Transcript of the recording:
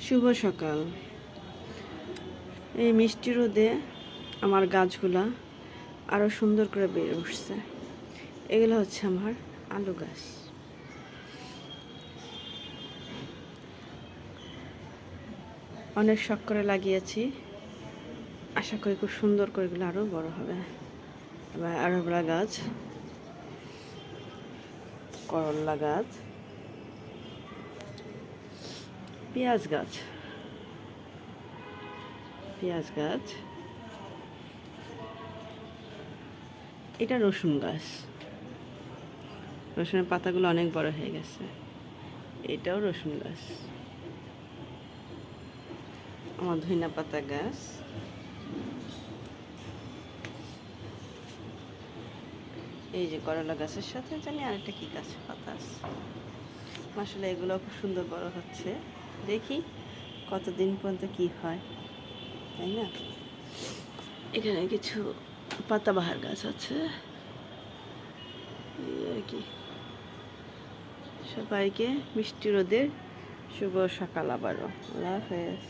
শুভ সকাল। এই মিষ্টি রোদে আমার গাছগুলা আরও সুন্দর করে বেড়ে উঠছে। এগুলো হচ্ছে আমার আলু গাছ। অনেক শখ করে লাগিয়েছি, আশা করি খুব সুন্দর করে এগুলো আরও বড় হবে। এবার আরোবলা গাছ, করল্লা গাছ, পেঁয়াজ গাছ, এটা রসুন গাছ। রসুনের পাতাগুলো অনেক বড় হয়ে গেছে। এটাও রসুন গাছ। আমার ধনিয়া পাতা গাছ, এই যে করলা গাছের সাথে জানি আরেকটা কি গাছ পাতা আছে। আসলে এগুলো খুব সুন্দর বড় হচ্ছে, দেখি কতদিন পর্যন্ত কি হয়, তাই না। এখানে কিছু পাতাবাহার গাছ আছে, এই আর কি। সবাইকে মিষ্টি রোদের শুভ সকাল আবারও। আল্লাহ হাফেজ।